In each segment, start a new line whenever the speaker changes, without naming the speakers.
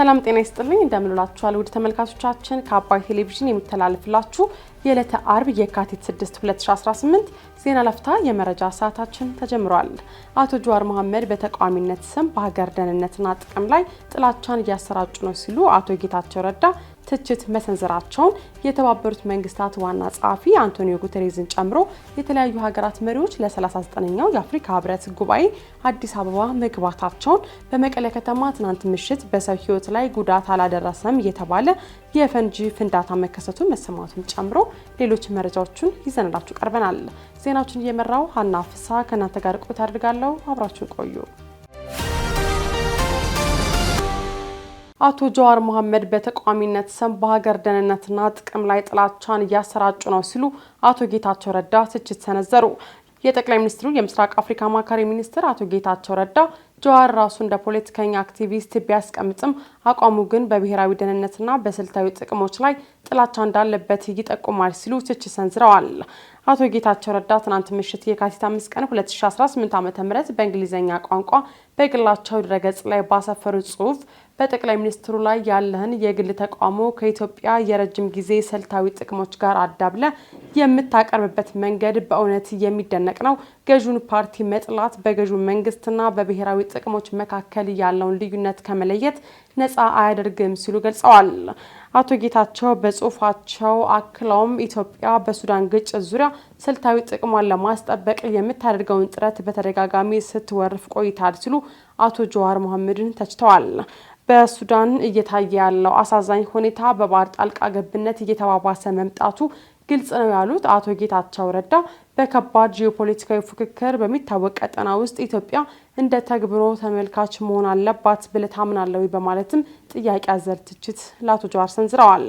ሰላም ጤና ይስጥልኝ እንደምንላችኋል ውድ ተመልካቾቻችን ከአባይ ቴሌቪዥን የሚተላለፍላችሁ የዕለተ አርብ የካቲት 6 2018 ዜና ለፍታ የመረጃ ሰዓታችን ተጀምሯል። አቶ ጀዋር መሐመድ በተቃዋሚነት ስም በሀገር ደህንነትና ጥቅም ላይ ጥላቻን እያሰራጩ ነው ሲሉ አቶ ጌታቸው ረዳ ትችት መሰንዘራቸውን የተባበሩት መንግስታት ዋና ጸሐፊ አንቶኒዮ ጉተሬዝን ጨምሮ የተለያዩ ሀገራት መሪዎች ለ39ኛው የአፍሪካ ህብረት ጉባኤ አዲስ አበባ መግባታቸውን በመቀለ ከተማ ትናንት ምሽት በሰው ህይወት ላይ ጉዳት አላደረሰም የተባለ የፈንጂ ፍንዳታ መከሰቱ መሰማቱን ጨምሮ ሌሎች መረጃዎችን ይዘንላችሁ ቀርበናል። ዜናዎችን እየመራው ሀና ፍሳ ከናንተ ጋር ቆይታ አድርጋለሁ። አብራችሁን ቆዩ። አቶ ጀዋር መሐመድ በተቃዋሚነት ስም በሀገር ደህንነትና ጥቅም ላይ ጥላቻን እያሰራጩ ነው ሲሉ አቶ ጌታቸው ረዳ ትችት ሰነዘሩ። የጠቅላይ ሚኒስትሩ የምስራቅ አፍሪካ አማካሪ ሚኒስትር አቶ ጌታቸው ረዳ ጀዋር ራሱ እንደ ፖለቲከኛ አክቲቪስት ቢያስቀምጥም አቋሙ ግን በብሔራዊ ደህንነትና በስልታዊ ጥቅሞች ላይ ጥላቻ እንዳለበት ይጠቁማል ሲሉ ትችት ሰንዝረዋል። አቶ ጌታቸው ረዳ ትናንት ምሽት የካቲት 5 ቀን 2018 ዓ.ም በእንግሊዝኛ ቋንቋ በግላቸው ድረገጽ ላይ ባሰፈሩት ጽሑፍ በጠቅላይ ሚኒስትሩ ላይ ያለህን የግል ተቃውሞ ከኢትዮጵያ የረጅም ጊዜ ስልታዊ ጥቅሞች ጋር አዳብለ የምታቀርብበት መንገድ በእውነት የሚደነቅ ነው። ገዢውን ፓርቲ መጥላት በገዢው መንግስትና በብሔራዊ ጥቅሞች መካከል ያለውን ልዩነት ከመለየት ነፃ አያደርግም ሲሉ ገልጸዋል። አቶ ጌታቸው በጽሁፋቸው አክለውም ኢትዮጵያ በሱዳን ግጭት ዙሪያ ስልታዊ ጥቅሟን ለማስጠበቅ የምታደርገውን ጥረት በተደጋጋሚ ስትወርፍ ቆይታል ሲሉ አቶ ጀዋር መሐመድን ተችተዋል። በሱዳን እየታየ ያለው አሳዛኝ ሁኔታ በባህር ጣልቃ ገብነት እየተባባሰ መምጣቱ ግልጽ ነው ያሉት አቶ ጌታቸው ረዳ በከባድ ጂኦፖለቲካዊ ፉክክር በሚታወቅ ቀጠና ውስጥ ኢትዮጵያ እንደ ተግብሮ ተመልካች መሆን አለባት ብለህ ታምናለህ በማለትም ጥያቄ አዘል ትችት ለአቶ ጀዋር ሰንዝረዋል።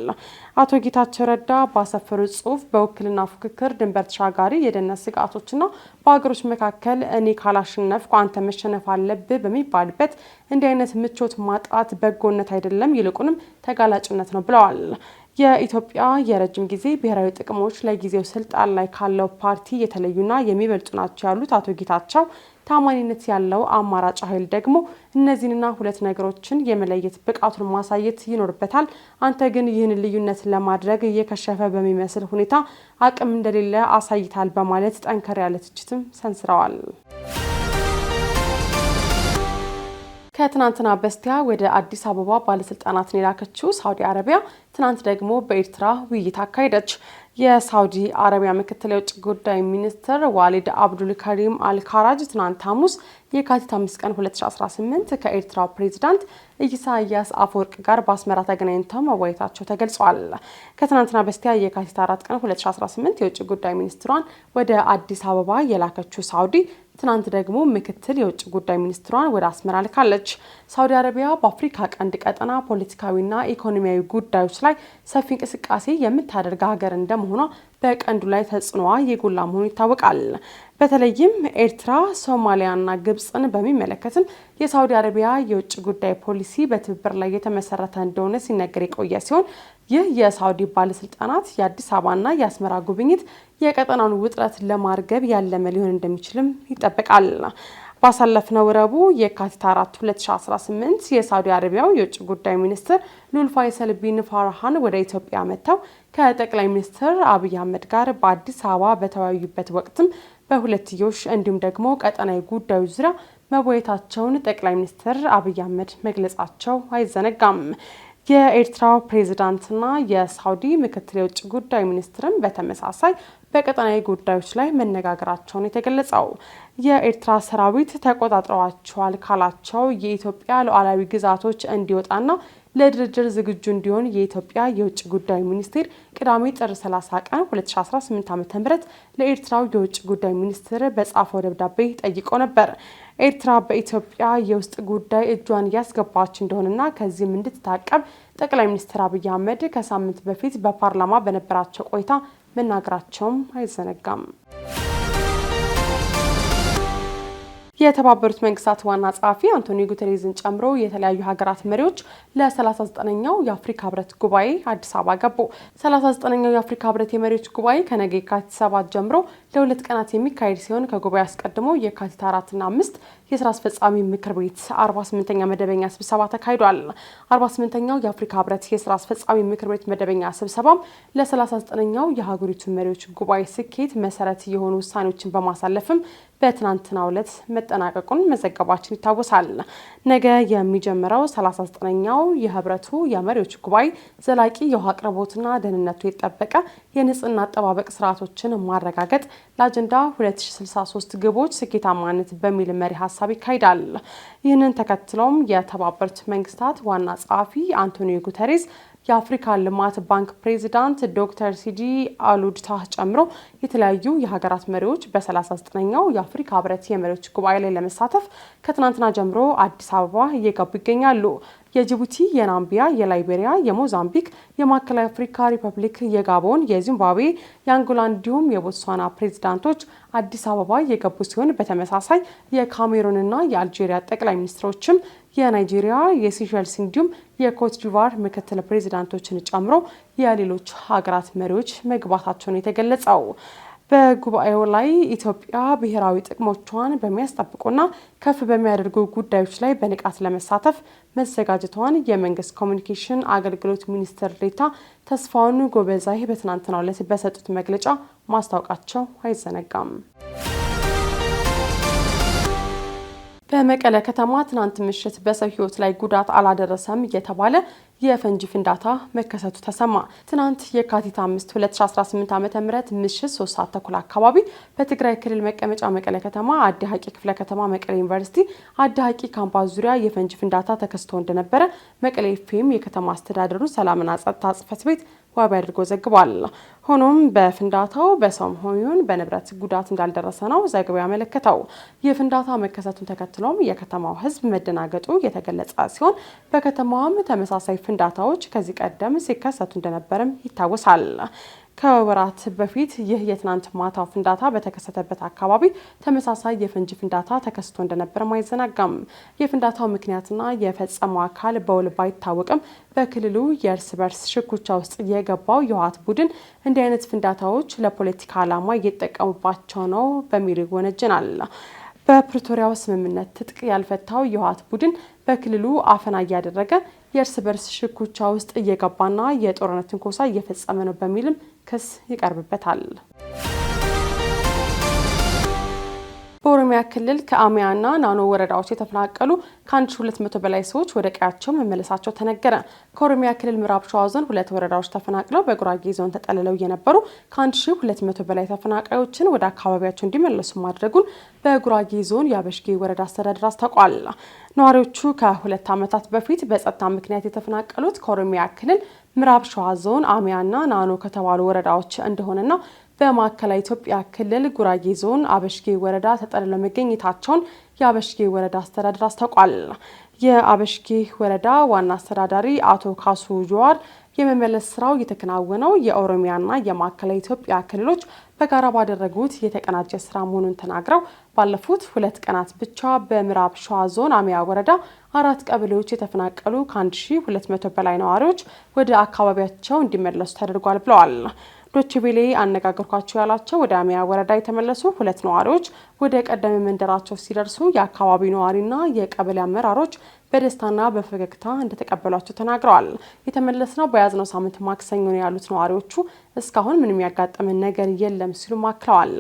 አቶ ጌታቸው ረዳ ባሰፈሩት ጽሑፍ በውክልና ፉክክር ድንበር ተሻጋሪ የደህንነት ስጋቶችና በሀገሮች መካከል እኔ ካላሸነፍኩ አንተ መሸነፍ አለብህ በሚባልበት እንዲህ አይነት ምቾት ማጣት በጎነት አይደለም፣ ይልቁንም ተጋላጭነት ነው ብለዋል። የኢትዮጵያ የረጅም ጊዜ ብሔራዊ ጥቅሞች ለጊዜው ስልጣን ላይ ካለው ፓርቲ የተለዩና የሚበልጡ ናቸው ያሉት አቶ ጌታቸው ታማኝነት ያለው አማራጭ ኃይል ደግሞ እነዚህንና ሁለት ነገሮችን የመለየት ብቃቱን ማሳየት ይኖርበታል። አንተ ግን ይህን ልዩነት ለማድረግ እየከሸፈ በሚመስል ሁኔታ አቅም እንደሌለ አሳይታል በማለት ጠንከር ያለ ትችትም ሰንዝረዋል። ከትናንትና በስቲያ ወደ አዲስ አበባ ባለስልጣናትን የላከችው ሳውዲ አረቢያ ትናንት ደግሞ በኤርትራ ውይይት አካሄደች። የሳውዲ አረቢያ ምክትል የውጭ ጉዳይ ሚኒስትር ዋሊድ አብዱል ከሪም አልካራጅ ትናንት ሐሙስ የካቲት 5 ቀን 2018 ከኤርትራው ፕሬዝዳንት ኢሳያስ አፈወርቂ ጋር በአስመራ ተገናኝተው መወያየታቸው ተገልጿል። ከትናንትና በስቲያ የካቲት 4 ቀን 2018 የውጭ ጉዳይ ሚኒስትሯን ወደ አዲስ አበባ የላከችው ሳውዲ ትናንት ደግሞ ምክትል የውጭ ጉዳይ ሚኒስትሯን ወደ አስመራ ልካለች። ሳውዲ አረቢያ በአፍሪካ ቀንድ ቀጠና ፖለቲካዊና ኢኮኖሚያዊ ጉዳዮች ላይ ሰፊ እንቅስቃሴ የምታደርግ ሀገር እንደመሆኗ በቀንዱ ላይ ተጽዕኖዋ የጎላ መሆኑ ይታወቃል። በተለይም ኤርትራ፣ ሶማሊያና ግብጽን በሚመለከትም የሳውዲ አረቢያ የውጭ ጉዳይ ፖሊሲ በትብብር ላይ የተመሰረተ እንደሆነ ሲነገር የቆየ ሲሆን ይህ የሳውዲ ባለስልጣናት የአዲስ አበባና የአስመራ ጉብኝት የቀጠናውን ውጥረት ለማርገብ ያለመ ሊሆን እንደሚችልም ይጠበቃል። ባሳለፍነው ረቡዕ የካቲት 4 2018 የሳውዲ አረቢያው የውጭ ጉዳይ ሚኒስትር ሉል ፋይሰል ቢን ፋርሃን ወደ ኢትዮጵያ መጥተው ከጠቅላይ ሚኒስትር አብይ አህመድ ጋር በአዲስ አበባ በተወያዩበት ወቅትም በሁለትዮሽ እንዲሁም ደግሞ ቀጠናዊ ጉዳዮች ዙሪያ መወያየታቸውን ጠቅላይ ሚኒስትር አብይ አህመድ መግለጻቸው አይዘነጋም። የኤርትራው ፕሬዝዳንትና የሳውዲ ምክትል የውጭ ጉዳይ ሚኒስትርም በተመሳሳይ በቀጠናዊ ጉዳዮች ላይ መነጋገራቸውን የተገለጸው የኤርትራ ሰራዊት ተቆጣጥረዋቸዋል ካላቸው የኢትዮጵያ ሉዓላዊ ግዛቶች እንዲወጣና ለድርድር ዝግጁ እንዲሆን የኢትዮጵያ የውጭ ጉዳይ ሚኒስቴር ቅዳሜ ጥር 30 ቀን 2018 ዓ.ም ለኤርትራው የውጭ ጉዳይ ሚኒስትር በጻፈው ደብዳቤ ጠይቆ ነበር። ኤርትራ በኢትዮጵያ የውስጥ ጉዳይ እጇን እያስገባች እንደሆነና ከዚህም እንድትታቀብ ጠቅላይ ሚኒስትር አብይ አህመድ ከሳምንት በፊት በፓርላማ በነበራቸው ቆይታ መናገራቸውም አይዘነጋም። የተባበሩት መንግስታት ዋና ጸሐፊ አንቶኒዮ ጉተሬዝን ጨምሮ የተለያዩ ሀገራት መሪዎች ለ39ኛው የአፍሪካ ህብረት ጉባኤ አዲስ አበባ ገቡ። 39ኛው የአፍሪካ ህብረት የመሪዎች ጉባኤ ከነገ የካቲት 7 ጀምሮ ለ2 ቀናት የሚካሄድ ሲሆን ከጉባኤ አስቀድሞ የካቲት 4 እና 5 የስራ አስፈጻሚ ምክር ቤት 48ኛ መደበኛ ስብሰባ ተካሂዷል። 48ኛው የአፍሪካ ህብረት የስራ አስፈጻሚ ምክር ቤት መደበኛ ስብሰባም ለ39ኛው የሀገሪቱ መሪዎች ጉባኤ ስኬት መሰረት የሆኑ ውሳኔዎችን በማሳለፍም በትናንትናው ዕለት መጠናቀቁን መዘገባችን ይታወሳል። ነገ የሚጀምረው 39ኛው የህብረቱ የመሪዎች ጉባኤ ዘላቂ የውሃ አቅርቦትና ደህንነቱ የተጠበቀ የንጽህና አጠባበቅ ስርዓቶችን ማረጋገጥ ለአጀንዳ 2063 ግቦች ስኬታማነት በሚል መሪ ሀሳብ ይካሄዳል። ይህንን ተከትሎም የተባበሩት መንግስታት ዋና ጸሐፊ አንቶኒዮ ጉተሬዝ የአፍሪካ ልማት ባንክ ፕሬዚዳንት ዶክተር ሲዲ አሉድታህ ጨምሮ የተለያዩ የሀገራት መሪዎች በ39ኛው የአፍሪካ ህብረት የመሪዎች ጉባኤ ላይ ለመሳተፍ ከትናንትና ጀምሮ አዲስ አበባ እየገቡ ይገኛሉ። የጅቡቲ፣ የናምቢያ፣ የላይቤሪያ፣ የሞዛምቢክ፣ የማዕከላዊ አፍሪካ ሪፐብሊክ፣ የጋቦን፣ የዚምባብዌ፣ የአንጎላ እንዲሁም የቦትስዋና ፕሬዚዳንቶች አዲስ አበባ የገቡ ሲሆን በተመሳሳይ የካሜሩንና የአልጄሪያ ጠቅላይ ሚኒስትሮችም የናይጄሪያ፣ የሲሸልስ እንዲሁም የኮት ዲቫር ምክትል ፕሬዚዳንቶችን ጨምሮ የሌሎች ሀገራት መሪዎች መግባታቸውን የተገለጸው። በጉባኤው ላይ ኢትዮጵያ ብሔራዊ ጥቅሞቿን በሚያስጠብቁና ከፍ በሚያደርጉ ጉዳዮች ላይ በንቃት ለመሳተፍ መዘጋጀቷን የመንግስት ኮሚኒኬሽን አገልግሎት ሚኒስትር ዴኤታ ተስፋውን ጎበዛይ በትናንትናው ዕለት በሰጡት መግለጫ ማስታወቃቸው አይዘነጋም። በመቀለ ከተማ ትናንት ምሽት በሰው ሕይወት ላይ ጉዳት አላደረሰም እየተባለ የፈንጂ ፍንዳታ መከሰቱ ተሰማ። ትናንት የካቲት 5 2018 ዓ.ም ምሽት 3 ሰዓት ተኩል አካባቢ በትግራይ ክልል መቀመጫ መቀለ ከተማ አዲ ሀቂ ክፍለ ከተማ መቀለ ዩኒቨርሲቲ አዲ ሀቂ ካምፓስ ዙሪያ የፈንጂ ፍንዳታ ተከስቶ እንደነበረ መቀለ ኤፍኤም የከተማ አስተዳደሩ ሰላምና ጸጥታ ጽሕፈት ቤት ዋቢ አድርጎ ዘግቧል። ሆኖም በፍንዳታው በሰውም ሆነ በንብረት ጉዳት እንዳልደረሰ ነው ዘገባው ያመለከተው። የፍንዳታ መከሰቱን ተከትሎም የከተማው ሕዝብ መደናገጡ የተገለጸ ሲሆን በከተማዋም ተመሳሳይ ፍንዳታዎች ከዚህ ቀደም ሲከሰቱ እንደነበርም ይታወሳል። ከወራት በፊት ይህ የትናንት ማታው ፍንዳታ በተከሰተበት አካባቢ ተመሳሳይ የፈንጂ ፍንዳታ ተከስቶ እንደነበር አይዘነጋም። የፍንዳታው ምክንያትና የፈጸመው አካል በውል ባይታወቅም በክልሉ የእርስ በርስ ሽኩቻ ውስጥ የገባው የህወሓት ቡድን እንዲህ አይነት ፍንዳታዎች ለፖለቲካ ዓላማ እየተጠቀሙባቸው ነው በሚል ይወነጀናል። በፕሪቶሪያው ስምምነት ትጥቅ ያልፈታው የህወሓት ቡድን በክልሉ አፈና እያደረገ የእርስ በርስ ሽኩቻ ውስጥ እየገባና የጦርነት ትንኮሳ እየፈጸመ ነው በሚልም ክስ ይቀርብበታል። በኦሮሚያ ክልል ከአሚያና ናኖ ወረዳዎች የተፈናቀሉ ከ1200 በላይ ሰዎች ወደ ቀያቸው መመለሳቸው ተነገረ። ከኦሮሚያ ክልል ምዕራብ ሸዋ ዞን 2 ወረዳዎች ተፈናቅለው በጉራጌ ዞን ተጠልለው የነበሩ ከ1200 በላይ ተፈናቃዮችን ወደ አካባቢያቸው እንዲመለሱ ማድረጉን በጉራጌ ዞን የአበሽጌ ወረዳ አስተዳደር አስታውቋል። ነዋሪዎቹ ከ2 ዓመታት በፊት በጸጥታ ምክንያት የተፈናቀሉት ከኦሮሚያ ክልል ምዕራብ ሸዋ ዞን አሚያና ናኖ ከተባሉ ወረዳዎች እንደሆነና በማዕከላዊ ኢትዮጵያ ክልል ጉራጌ ዞን አበሽጌ ወረዳ ተጠልለው መገኘታቸውን የአበሽጌ ወረዳ አስተዳደር አስታውቋል። የአበሽጌ ወረዳ ዋና አስተዳዳሪ አቶ ካሱ ጀዋር የመመለስ ስራው የተከናወነው የኦሮሚያና የማዕከላዊ ኢትዮጵያ ክልሎች በጋራ ባደረጉት የተቀናጀ ስራ መሆኑን ተናግረው ባለፉት 2 ቀናት ብቻ በምዕራብ ሸዋ ዞን አሚያ ወረዳ 4 ቀበሌዎች የተፈናቀሉ ከ1200 በላይ ነዋሪዎች ወደ አካባቢያቸው እንዲመለሱ ተደርጓል ብለዋል። ዶችቤሌ አነጋገርኳቸው ያላቸው ወደ አሚያ ወረዳ የተመለሱ 2 ነዋሪዎች ወደ ቀደመ መንደራቸው ሲደርሱ የአካባቢው ነዋሪና የቀበሌ አመራሮች በደስታና በፈገግታ እንደተቀበሏቸው ተናግረዋል። የተመለስነው በያዝነው ሳምንት ማክሰኞ ነው ያሉት ነዋሪዎቹ እስካሁን ምንም ያጋጠመን ነገር የለም ሲሉ አክለዋል።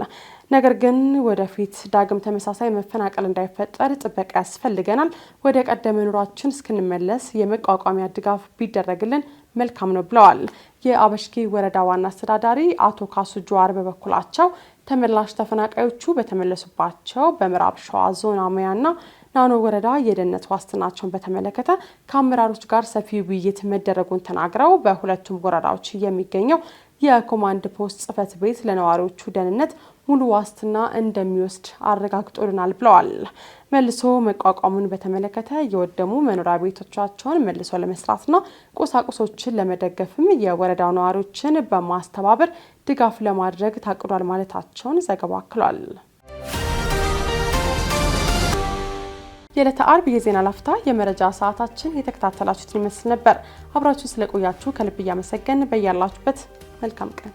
ነገር ግን ወደፊት ዳግም ተመሳሳይ መፈናቀል እንዳይፈጠር ጥበቃ ያስፈልገናል። ወደ ቀደመ ኑሯችን እስክንመለስ የመቋቋሚያ ድጋፍ ቢደረግልን መልካም ነው ብለዋል። የአበሽጌ ወረዳ ዋና አስተዳዳሪ አቶ ካሱ ጀዋር በበኩላቸው ተመላሽ ተፈናቃዮቹ በተመለሱባቸው በምዕራብ ሸዋ ዞን አሚያና ናኖ ወረዳ የደህንነት ዋስትናቸውን በተመለከተ ከአመራሮች ጋር ሰፊ ውይይት መደረጉን ተናግረው በሁለቱም ወረዳዎች የሚገኘው የኮማንድ ፖስት ጽሕፈት ቤት ለነዋሪዎቹ ደህንነት ሙሉ ዋስትና እንደሚወስድ አረጋግጦልናል ብለዋል። መልሶ መቋቋሙን በተመለከተ የወደሙ መኖሪያ ቤቶቻቸውን መልሶ ለመስራትና ቁሳቁሶችን ለመደገፍም የወረዳው ነዋሪዎችን በማስተባበር ድጋፍ ለማድረግ ታቅዷል ማለታቸውን ዘገባው አክሏል። የዕለተ አርብ የዜና ላፍታ የመረጃ ሰዓታችን የተከታተላችሁትን ይመስል ነበር። አብራችሁ ስለቆያችሁ ከልብ እያመሰገን በያላችሁበት መልካም ቀን